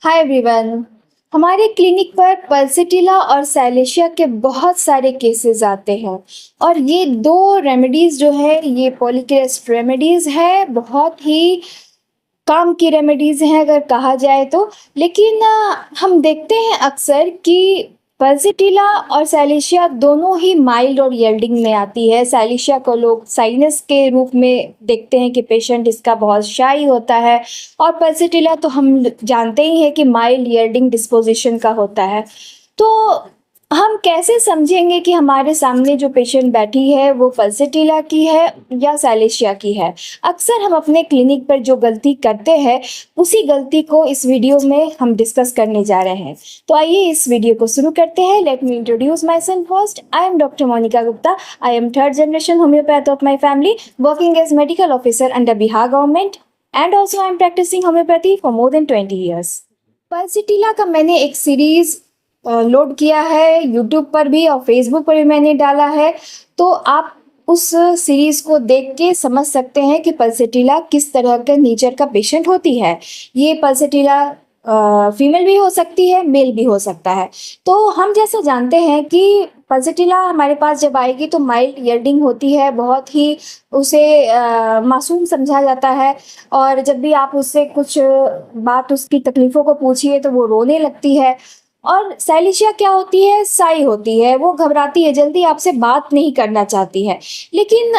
Hi everyone. हमारे clinic पर pulsatilla और साइलेशिया के बहुत सारे केसेस आते हैं और ये दो रेमेडीज़ जो है ये पॉलीक्रेस्ट रेमेडीज़ है, बहुत ही काम की रेमेडीज़ हैं अगर कहा जाए तो। लेकिन हम देखते हैं अक्सर कि पल्सिटिला और साइलेशिया दोनों ही माइल्ड और यील्डिंग में आती है। साइलेशिया को लोग साइनस के रूप में देखते हैं कि पेशेंट इसका बहुत शाई होता है, और पल्सिटिला तो हम जानते ही हैं कि माइल्ड यील्डिंग डिस्पोजिशन का होता है। तो हम कैसे समझेंगे कि हमारे सामने जो पेशेंट बैठी है वो पल्सिटिला की है या साइलेशिया की है? अक्सर हम अपने क्लिनिक पर जो गलती करते हैं उसी गलती को इस वीडियो में हम डिस्कस करने जा रहे हैं। तो आइए इस वीडियो को शुरू करते हैं। Let me introduce myself first. I am doctor Monica Gupta. I am third generation homoeopath of my family, working as medical officer under Bihar government, and also I am practising homoeopathy for more than 20 years. Pulsatilla का मैंने एक series load किया है YouTube पर भी और Facebook पर भी मैंने डाला है, तो आप उस सीरीज को देख के समझ सकते हैं कि पल्सिटिला किस तरह के नेचर का पेशेंट होती है। ये पल्सिटिला फीमेल भी हो सकती है, मेल भी हो सकता है। तो हम जैसा जानते हैं कि पल्सिटिला हमारे पास जब आएगी तो माइल्ड यील्डिंग होती है, बहुत ही उसे मासूम समझा जाता है, और जब भी आप उससे कुछ बात उसकी तकलीफ़ों को पूछिए तो वो रोने लगती है। और साइलेशिया क्या होती है? साई होती है, वो घबराती है, जल्दी आपसे बात नहीं करना चाहती है। लेकिन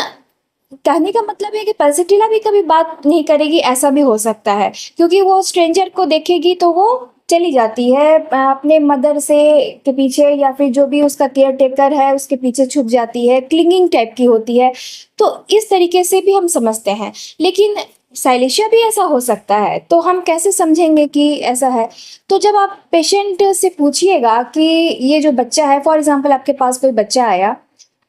कहने का मतलब है कि पल्सिटिला भी कभी बात नहीं करेगी, ऐसा भी हो सकता है, क्योंकि वो स्ट्रेंजर को देखेगी तो वो चली जाती है अपने मदर से के पीछे, या फिर जो भी उसका केयर टेकर है उसके पीछे छुप जाती है, क्लिंगिंग टाइप की होती है। तो इस तरीके से भी हम समझते हैं। लेकिन साइलेशिया भी ऐसा हो सकता है, तो हम कैसे समझेंगे कि ऐसा है? तो जब आप पेशेंट से पूछिएगा कि ये जो बच्चा है, फॉर एग्जांपल आपके पास कोई बच्चा आया,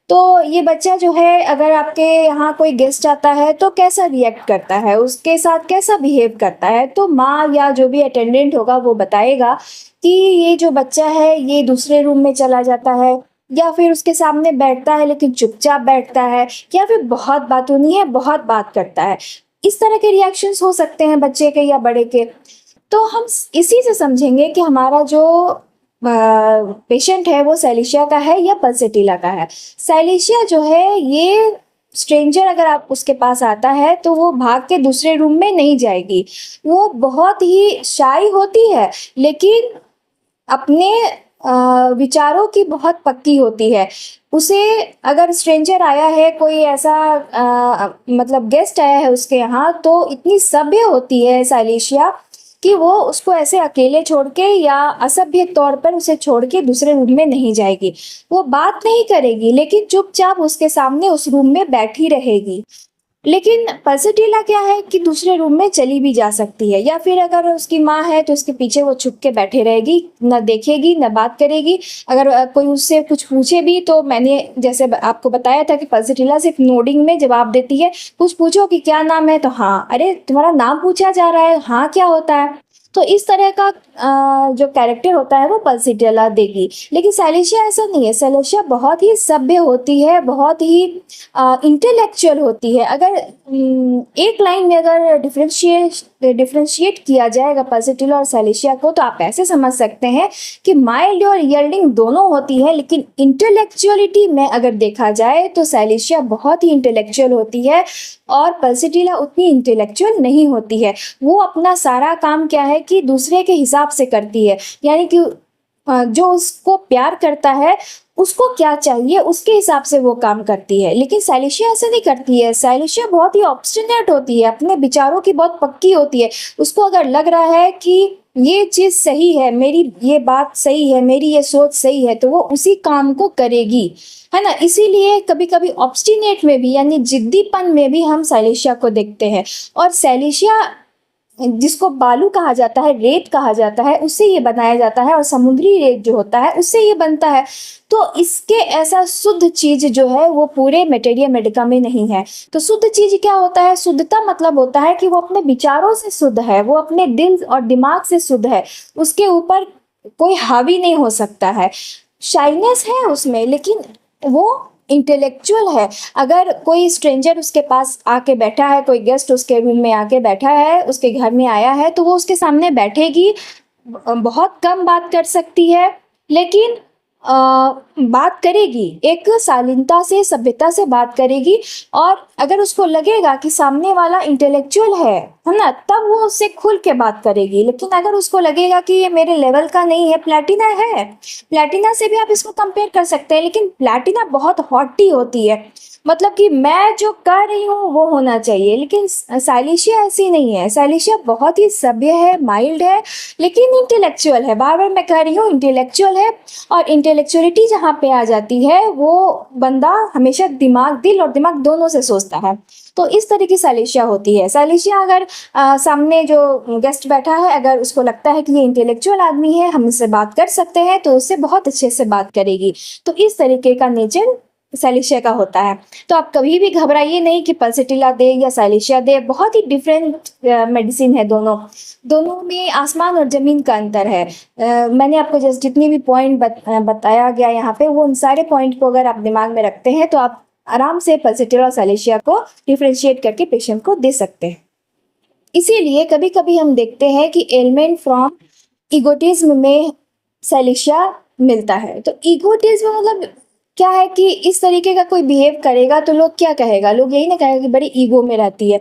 तो ये बच्चा जो है अगर आपके यहाँ कोई गेस्ट आता है तो कैसा रिएक्ट करता है, उसके साथ कैसा बिहेव करता है, तो माँ या जो भी अटेंडेंट होगा वो बताएगा कि ये जो बच्चा है ये दूसरे रूम में चला जाता है, या फिर उसके सामने बैठता है लेकिन चुपचाप बैठता है, या फिर बहुत बातूनी है, बहुत बात करता है। इस तरह के रिएक्शंस हो सकते हैं बच्चे के या बड़े के। तो हम इसी से समझेंगे कि हमारा जो पेशेंट है वो साइलेशिया का है या पल्सिटिला का है। साइलेशिया जो है ये स्ट्रेंजर अगर आप उसके पास आता है तो वो भाग के दूसरे रूम में नहीं जाएगी, वो बहुत ही शाई होती है, लेकिन अपने विचारों की बहुत पक्की होती है। उसे अगर स्ट्रेंजर आया है, कोई ऐसा मतलब गेस्ट आया है उसके यहाँ, तो इतनी सभ्य होती है साइलेशिया कि वो उसको ऐसे अकेले छोड़ के या असभ्य तौर पर उसे छोड़ के दूसरे रूम में नहीं जाएगी। वो बात नहीं करेगी, लेकिन चुपचाप उसके सामने उस रूम में बैठी रहेगी। लेकिन पल्सिटिला क्या है कि दूसरे रूम में चली भी जा सकती है, या फिर अगर उसकी माँ है तो उसके पीछे वो छुप के बैठे रहेगी, न देखेगी न बात करेगी। अगर कोई उससे कुछ पूछे भी तो मैंने जैसे आपको बताया था कि पल्सिटिला सिर्फ नोडिंग में जवाब देती है। कुछ पूछो कि क्या नाम है, तो हाँ, अरे तुम्हारा नाम पूछा जा रहा है, हाँ क्या होता है। तो इस तरह का जो कैरेक्टर होता है वो पल्सिटिला देगी। लेकिन साइलेशिया ऐसा नहीं है। साइलेशिया बहुत ही सभ्य होती है, बहुत ही इंटेलेक्चुअल होती है। अगर एक लाइन में अगर डिफरेंशिएट किया जाएगा पल्सिटिला और साइलेशिया को, तो आप ऐसे समझ सकते हैं कि माइल्ड और यील्डिंग दोनों होती है, लेकिन इंटेलेक्चुअलिटी में अगर देखा जाए तो साइलेशिया बहुत ही इंटेलेक्चुअल होती है और पल्सिटिला उतनी इंटेलेक्चुअल नहीं होती है। वो अपना सारा काम क्या है कि दूसरे के हिसाब से करती है, यानी कि जो उसको प्यार करता है उसको क्या चाहिए उसके हिसाब से वो काम करती है। लेकिन साइलेशिया ऐसा नहीं करती है। साइलेशिया बहुत ही ऑब्स्टिनेट होती है, अपने विचारों की बहुत पक्की होती है। उसको अगर लग रहा है कि ये चीज़ सही है, मेरी ये बात सही है, मेरी ये सोच सही है, तो वो उसी काम को करेगी, है ना। इसीलिए कभी कभी ऑब्स्टिनेट में भी यानी जिद्दीपन में भी हम साइलेशिया को देखते हैं। और साइलेशिया जिसको बालू कहा जाता है, रेत कहा जाता है, उससे ये बनाया जाता है, और समुद्री रेत जो होता है उससे ये बनता है। तो इसके ऐसा शुद्ध चीज जो है वो पूरे मेटेरिया मेडिका में नहीं है। तो शुद्ध चीज क्या होता है? शुद्धता मतलब होता है कि वो अपने विचारों से शुद्ध है, वो अपने दिल और दिमाग से शुद्ध है, उसके ऊपर कोई हावी नहीं हो सकता है। शाइनेस है उसमें, लेकिन वो इंटेलेक्चुअल है। अगर कोई स्ट्रेंजर उसके पास आके बैठा है, कोई गेस्ट उसके रूम में आके बैठा है, उसके घर में आया है, तो वो उसके सामने बैठेगी, बहुत कम बात कर सकती है, लेकिन अ, बात करेगी, एक शालीनता से, सभ्यता से बात करेगी। और अगर उसको लगेगा कि सामने वाला इंटेलेक्चुअल है ना, तब वो उससे खुल के बात करेगी। लेकिन अगर उसको लगेगा कि ये मेरे लेवल का नहीं है, प्लैटिना है, प्लैटिना से भी आप इसको कंपेयर कर सकते हैं, लेकिन प्लैटिना बहुत हॉटी होती है, मतलब कि मैं जो कर रही हूँ वो होना चाहिए। लेकिन साइलेशिया ऐसी नहीं है, साइलेशिया बहुत ही सभ्य है, माइल्ड है, लेकिन इंटेलेक्चुअल है। बार बार मैं कह रही हूँ इंटेलेक्चुअल है। और इंटेलेक्चुअलिटी जहाँ पे आ जाती है, वो बंदा हमेशा दिमाग, दिल और दिमाग दोनों से सोचता है। तो इस तरह की साइलेशिया होती है। साइलेशिया अगर सामने जो गेस्ट बैठा है, अगर उसको लगता है कि ये इंटेलेक्चुअल आदमी है, हम इससे बात कर सकते हैं, तो उससे बहुत अच्छे से बात करेगी। तो इस तरीके का नेचर साइलेशिया का होता है। तो आप कभी भी घबराइए नहीं कि पल्सिटिला दे या साइलेशिया दे, बहुत ही डिफरेंट मेडिसिन है दोनों। दोनों में आसमान और ज़मीन का अंतर है। मैंने आपको जस्ट जितनी भी पॉइंट बताया गया यहाँ पे, वो उन सारे पॉइंट को अगर आप दिमाग में रखते हैं, तो आप आराम से पल्सिटिला और साइलेशिया को डिफ्रेंशिएट करके पेशेंट को दे सकते हैं। इसीलिए कभी कभी हम देखते हैं कि एलिमेंट फ्रॉम ईगोटिज्म में साइलेशिया मिलता है। तो ईगोटिज्म मतलब क्या है कि इस तरीके का कोई बिहेव करेगा तो लोग क्या कहेगा, लोग यही ना कहेगा कि बड़ी ईगो में रहती है।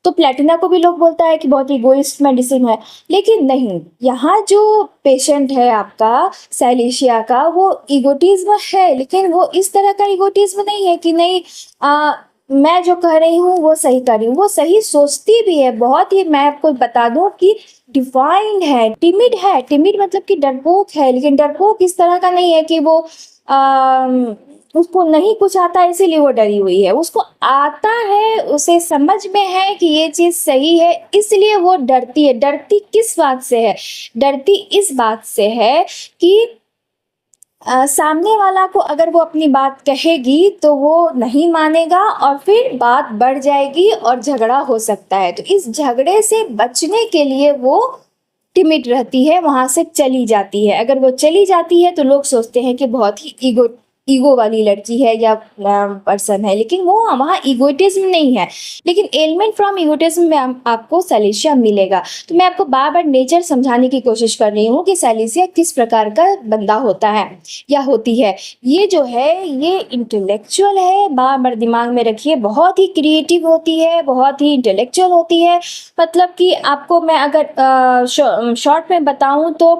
तो प्लेटिना को भी लोग बोलता है कि बहुत ईगोइस्ट मेडिसिन है, लेकिन नहीं, यहाँ जो पेशेंट है आपका साइलेशिया का, वो ईगोटिज्म है, लेकिन वो इस तरह का ईगोटिज्म नहीं है कि नहीं मैं जो कह रही हूँ वो सही कर रही हूँ। वो सही सोचती भी है बहुत ही। मैं आपको बता दूं कि डिवाइन है, टिमिड है। टिमिड मतलब कि डरपोक है, लेकिन डरपोक इस तरह का नहीं है कि वो उसको नहीं कुछ आता इसीलिए वो डरी हुई है। उसको आता है, उसे समझ में है कि ये चीज़ सही है, इसलिए वो डरती है। डरती किस बात से है? डरती इस बात से है कि सामने वाला को अगर वो अपनी बात कहेगी तो वो नहीं मानेगा, और फिर बात बढ़ जाएगी और झगड़ा हो सकता है। तो इस झगड़े से बचने के लिए वो टिमिड रहती है, वहाँ से चली जाती है। अगर वो चली जाती है तो लोग सोचते हैं कि बहुत ही ईगो वाली लड़की है या पर्सन है, लेकिन वो वहाँ ईगोटिज्म नहीं है। लेकिन एलिमेंट फ्रॉम ईगोटिज्म में आपको साइलेशिया मिलेगा। तो मैं आपको बार बार नेचर समझाने की कोशिश कर रही हूँ कि साइलेशिया किस प्रकार का बंदा होता है या होती है। ये जो है ये इंटेलेक्चुअल है, बार बार दिमाग में रखिए। बहुत ही क्रिएटिव होती है, बहुत ही इंटेलेक्चुअल होती है। मतलब कि आपको मैं अगर शॉर्ट में बताऊं तो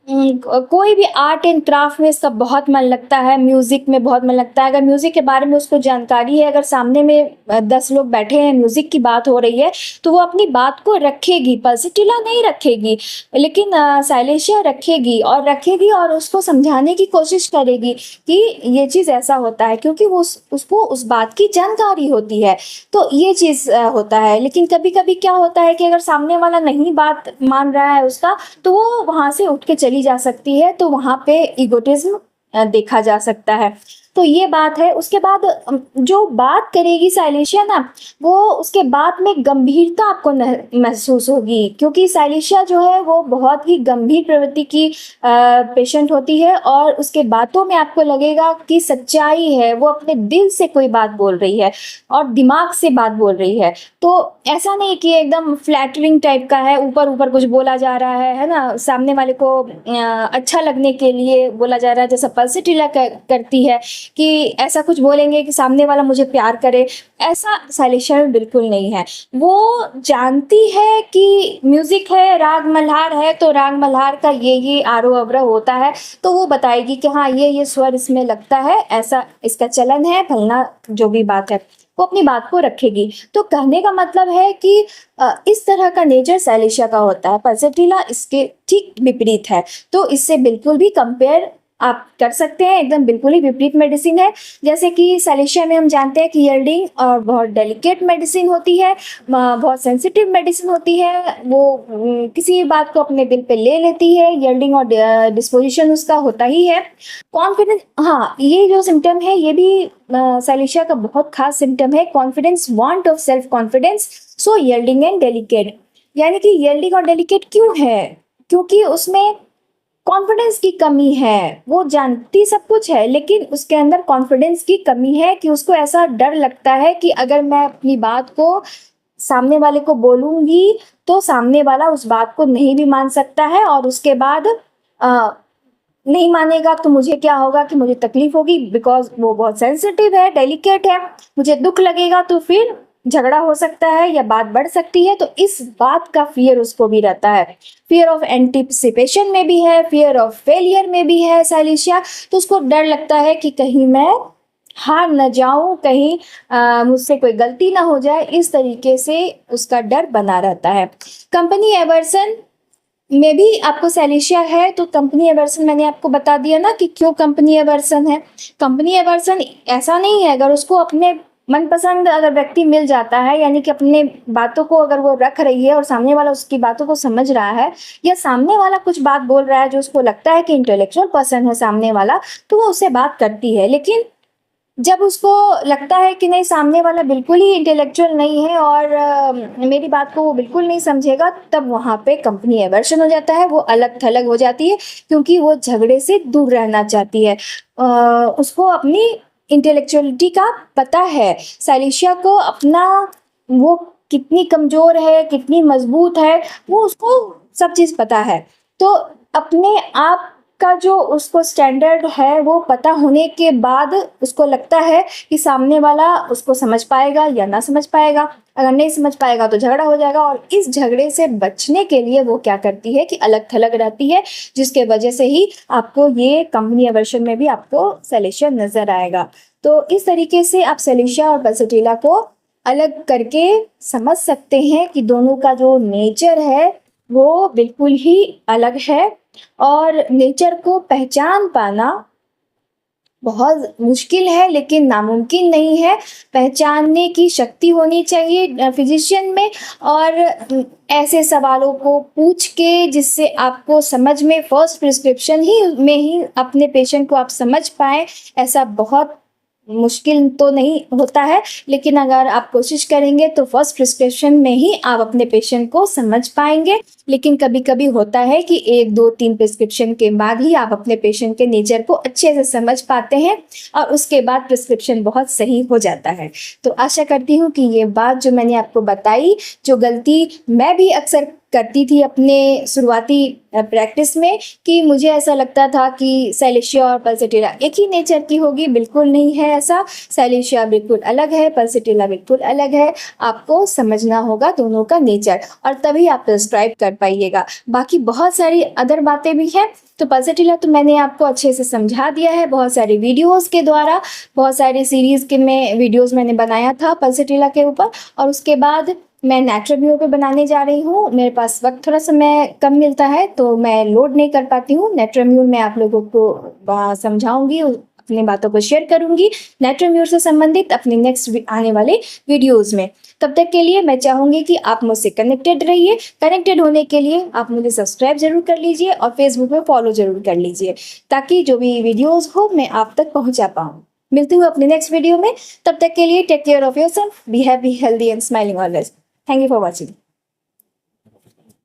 कोई भी आर्ट एंड क्राफ्ट में इसका बहुत मन लगता है, म्यूज़िक में बहुत मन लगता है। अगर म्यूज़िक के बारे में उसको जानकारी है, अगर सामने में 10 लोग बैठे हैं, म्यूज़िक की बात हो रही है, तो वो अपनी बात को रखेगी। पल्सिटिला नहीं रखेगी, लेकिन साइलेशिया रखेगी, और उसको समझाने की कोशिश करेगी कि ये चीज़ ऐसा होता है, क्योंकि वो उसको उस बात की जानकारी होती है। तो ये चीज़ होता है। लेकिन कभी कभी क्या होता है कि अगर सामने वाला नहीं बात मान रहा है उसका, तो वो वहाँ से उठ के चली जा सकती है। तो वहाँ पे ईगोटिज्म देखा जा सकता है। तो ये बात है। उसके बाद जो बात करेगी साइलेशिया ना, वो उसके बाद में गंभीरता आपको महसूस होगी, क्योंकि साइलेशिया जो है वो बहुत ही गंभीर प्रवृत्ति की पेशेंट होती है, और उसके बातों में आपको लगेगा कि सच्चाई है, वो अपने दिल से कोई बात बोल रही है और दिमाग से बात बोल रही है। तो ऐसा नहीं कि एकदम फ्लैटरिंग टाइप का है, ऊपर ऊपर कुछ बोला जा रहा है ना, सामने वाले को अच्छा लगने के लिए बोला जा रहा है, जैसा पल्सिटिला करती है कि ऐसा कुछ बोलेंगे कि सामने वाला मुझे प्यार करे। ऐसा साइलेशिया में बिल्कुल नहीं है। वो जानती है कि म्यूजिक है, राग मल्हार है, तो राग मल्हार का ये आरोह अवरोह होता है, तो वो बताएगी कि हाँ ये स्वर इसमें लगता है, ऐसा इसका चलन है, फलना जो भी बात है, वो अपनी बात को रखेगी। तो कहने का मतलब है कि इस तरह का नेचर साइलेशिया का होता है। पल्सिटिला इसके ठीक विपरीत है। तो इससे बिल्कुल भी कंपेयर आप कर सकते हैं, एकदम बिल्कुल ही विपरीत मेडिसिन है। जैसे कि साइलेशिया में हम जानते हैं कि यील्डिंग और बहुत डेलिकेट मेडिसिन होती है, बहुत सेंसिटिव मेडिसिन होती है। वो किसी बात को अपने दिल पे ले लेती है। यील्डिंग और डिस्पोजिशन उसका होता ही है। कॉन्फिडेंस, हाँ ये जो सिम्टम है ये भी साइलेशिया का बहुत खास सिम्टम है। Confidence, want of self confidence, so yielding and delicate. यानी कि यील्डिंग और डेलिकेट क्यों है? क्योंकि उसमें कॉन्फिडेंस की कमी है। वो जानती सब कुछ है, लेकिन उसके अंदर कॉन्फिडेंस की कमी है कि उसको ऐसा डर लगता है कि अगर मैं अपनी बात को सामने वाले को बोलूँगी तो सामने वाला उस बात को नहीं भी मान सकता है, और उसके बाद नहीं मानेगा तो मुझे क्या होगा कि मुझे तकलीफ होगी, बिकॉज वो बहुत सेंसिटिव है, डेलिकेट है, मुझे दुख लगेगा, तो फिर झगड़ा हो सकता है या बात बढ़ सकती है। तो इस बात का फियर उसको भी रहता है, फियर ऑफ एंटिसिपेशन में भी है, फियर ऑफ फेलियर में भी है साइलेशिया। तो उसको डर लगता है कि कहीं मैं हार न जाऊं, कहीं मुझसे कोई गलती ना हो जाए, इस तरीके से उसका डर बना रहता है। कंपनी एवर्सन में भी आपको साइलेशिया है, तो कंपनी एवर्सन मैंने आपको बता दिया ना कि क्यों कंपनी एवर्सन है। कंपनी एवर्सन ऐसा नहीं है, अगर उसको अपने मनपसंद अगर व्यक्ति मिल जाता है, यानी कि अपने बातों को अगर वो रख रही है और सामने वाला उसकी बातों को समझ रहा है, या सामने वाला कुछ बात बोल रहा है जो उसको लगता है कि इंटेलेक्चुअल पर्सन है सामने वाला, तो वो उससे बात करती है। लेकिन जब उसको लगता है कि नहीं, सामने वाला बिल्कुल ही इंटेलेक्चुअल नहीं है और मेरी बात को वो बिल्कुल नहीं समझेगा, तब वहाँ पे कंपनी एवर्शन हो जाता है, वो अलग थलग हो जाती है, क्योंकि वो झगड़े से दूर रहना चाहती है। उसको अपनी इंटेलेक्चुअलिटी का पता है, साइलेशिया को अपना वो कितनी कमज़ोर है, कितनी मजबूत है, वो उसको सब चीज़ पता है। तो अपने आप का जो उसको स्टैंडर्ड है वो पता होने के बाद उसको लगता है कि सामने वाला उसको समझ पाएगा या ना समझ पाएगा। अगर नहीं समझ पाएगा तो झगड़ा हो जाएगा, और इस झगड़े से बचने के लिए वो क्या करती है कि अलग थलग रहती है, जिसके वजह से ही आपको ये कंपनी एवर्शन में भी आपको साइलेशिया नजर आएगा। तो इस तरीके से आप साइलेशिया और पल्सटीला को अलग करके समझ सकते हैं कि दोनों का जो नेचर है वो बिल्कुल ही अलग है, और नेचर को पहचान पाना बहुत मुश्किल है लेकिन नामुमकिन नहीं है। पहचानने की शक्ति होनी चाहिए फिजिशियन में, और ऐसे सवालों को पूछ के जिससे आपको समझ में फर्स्ट प्रिस्क्रिप्शन ही में ही अपने पेशेंट को आप समझ पाएँ, ऐसा बहुत मुश्किल तो नहीं होता है, लेकिन अगर आप कोशिश करेंगे तो फर्स्ट प्रिस्क्रिप्शन में ही आप अपने पेशेंट को समझ पाएंगे। लेकिन कभी कभी होता है कि 1 2 3 प्रिस्क्रिप्शन के बाद ही आप अपने पेशेंट के नेचर को अच्छे से समझ पाते हैं, और उसके बाद प्रिस्क्रिप्शन बहुत सही हो जाता है। तो आशा करती हूँ कि ये बात जो मैंने आपको बताई, जो गलती मैं भी अक्सर करती थी अपने शुरुआती प्रैक्टिस में, कि मुझे ऐसा लगता था कि साइलेशिया और पल्सटीला एक ही नेचर की होगी, बिल्कुल नहीं है ऐसा। साइलेशिया बिल्कुल अलग है, पल्सटीला बिल्कुल अलग है। आपको समझना होगा दोनों का नेचर, और तभी आप प्रिस्क्राइब कर पाइएगा। बाकी बहुत सारी अदर बातें भी हैं। तो पल्सटीला तो मैंने आपको अच्छे से समझा दिया है बहुत सारी वीडियोस के द्वारा, बहुत सारी सीरीज़ के में वीडियोस मैंने बनाया था पल्सटीला के ऊपर, और उसके बाद मैं नेट्रोम्यूर पे बनाने जा रही हूँ। मेरे पास वक्त थोड़ा समय कम मिलता है तो मैं लोड नहीं कर पाती हूँ। नेट्रोम्यूर में आप लोगों को समझाऊंगी, अपनी बातों को शेयर करूंगी नेट्रोम्यूर से संबंधित अपने नेक्स्ट आने वाले वीडियोस में। तब तक के लिए मैं चाहूँगी कि आप मुझसे कनेक्टेड रहिए। कनेक्टेड होने के लिए आप मुझे सब्सक्राइब जरूर कर लीजिए और फेसबुक पे फॉलो जरूर कर लीजिए, ताकि जो भी वीडियोज़ हो मैं आप तक पहुँचा पाऊँ। मिलती हूँ अपने नेक्स्ट वीडियो में। तब तक के लिए take care of yourself, be happy, healthy and smiling always. Thank you for watching.